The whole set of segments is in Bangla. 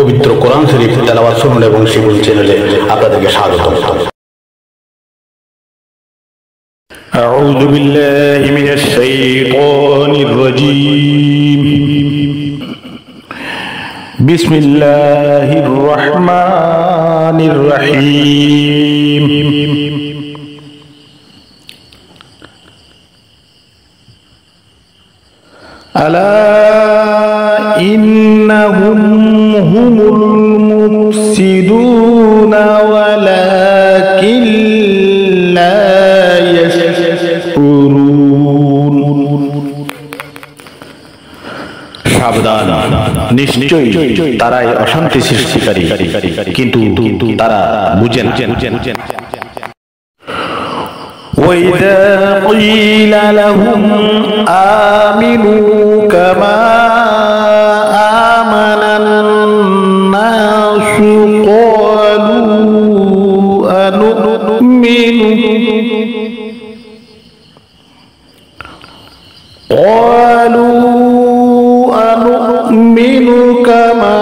পবিত্র কোরআন শরীফ তেলাওয়াত শুনুন এবং শিখুন চ্যানেলে আপনাদেরকে স্বাগত। أعوذ بالله من الشيطان الرجيم. بسم الله الرحمن الرحيم. ألا إنهم هم المفسدون ولكن لا يشعرون. সাবধান, নিশ্চয়ই তারাই অশান্তি সৃষ্টিকারী, কিন্তু তারা বুঝে না। وإذا قيل لهم آمنوا كما آمن الناس قالوا أنؤمن كما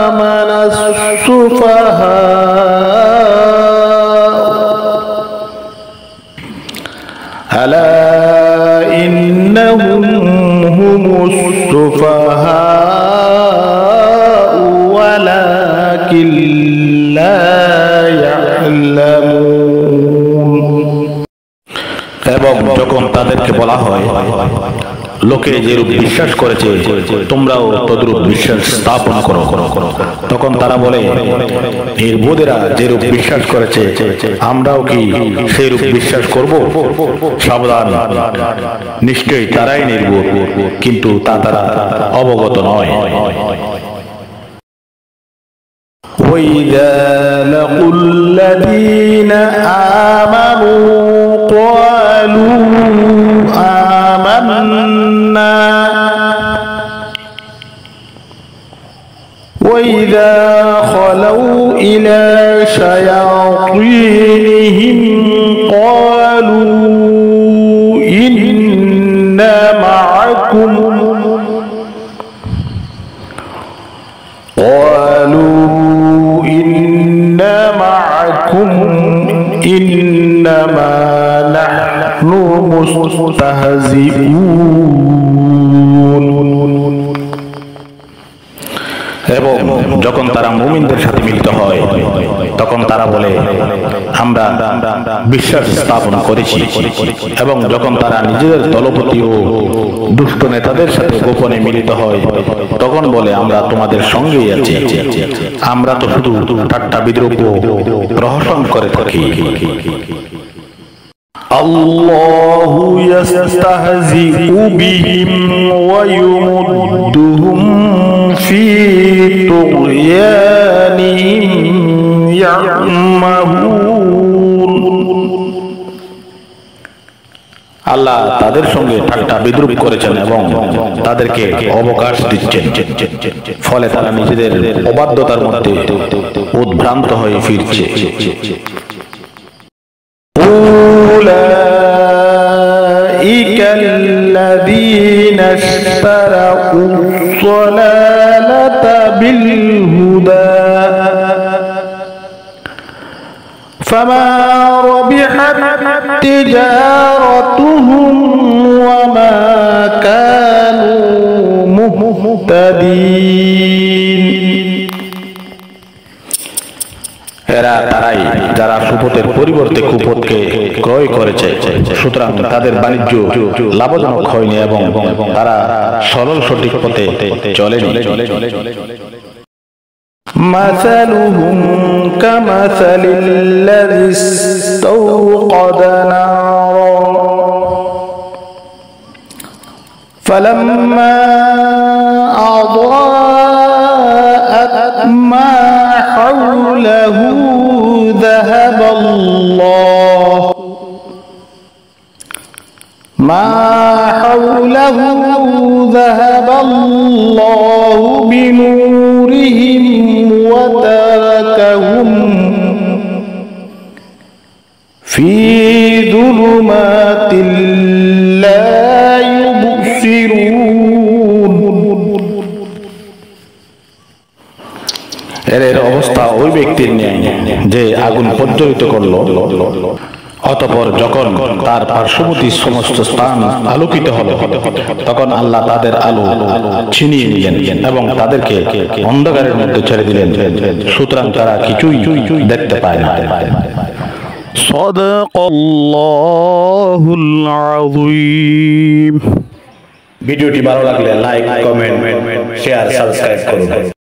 آمن السفهاء ألا إنهم هم السفهاء ولكن لا يعلمون. এবং যখন তাদেরকে বলা হয় লোকে যেরূপ বিশ্বাস করেছে তোমরাও তদ্রূপ বিশ্বাস স্থাপন করো, তখন তারা বলে নির্বোধেরা যেরূপ বিশ্বাস করেছে আমরাও কি সেইরূপ বিশ্বাস করব? সাবধান, নিশ্চয়ই তারাই নির্বোধ, কিন্তু তারা অবগত নয়। وَإِذَا لَقُوا الَّذِينَ آمَنُوا قَالُوا آمَنَّا وَإِذَا خَلَوْا إِلَى شَيَاطِينِهِمْ قَالُوا إِنَّا مَعَكُمْ إنما نحن مستهزئون. এবং যখন তারা মুমিনদের সাথে মিলিত হয় তখন তারা বলে আমরা বিশ্বাস স্থাপন করেছি, এবং যখন তারা নিজেদের দলপতি ও দুষ্ট নেতাদের সাথে গোপনে মিলিত হয় তখন বলে আমরা তোমাদের সঙ্গেই আছি, আমরা তো শুধু ঠাট্টা বিদ্রূপ ও প্রহসন করে থাকি। আল্লাহু ইস্তাহজিউ বিহিম ওয়া ইউমুদ্দুহুম ফি তুগয়ানিহিম ইয়ামাহুন. আল্লাহ তাদের সঙ্গে ঠাট্টা বিদ্রূপ করেছেন এবং তাদেরকে অবকাশ দিচ্ছেন, ফলে তারা নিজেদের অবাধ্যতার মধ্যে উদ্ভ্রান্ত হয়ে ফিরছে। أولئك الذين اشتروا الضلالة بالهدى فما ربحت تجارتهم وما كانوا مهتدين. এরা তারাই যারা সুপথের পরিবর্তে কুপথকে ক্রয় করেছে, সুতরাং তাদের বাণিজ্য লাভজনক হয়নি এবং তারা সরল সঠিক পথে চলেনি। مثلهم كمثل الذي استوقد نارا فلما أضاءت ما حوله ذهب الله بنورهم وتركهم في ظلمات لا يبصرون. এর অবস্থা ওই ব্যক্তির ন্যায় যে আগুন প্রজ্বলিত করলো, অতঃপর যখন তার পার্শ্ববর্তী সমস্ত স্থান আলোকিত হলো, তখন আল্লাহ তাদের আলো ছিনিয়ে নিলেন এবং তাদেরকে অন্ধকারের মধ্যে ছেড়ে দিলেন, সুতরাং তারা কিছুই দেখতে পায় না। সাদাকাল্লাহুল আযীম। ভিডিওটি ভালো লাগলে লাইক, কমেন্ট, শেয়ার, সাবস্ক্রাইব করুন।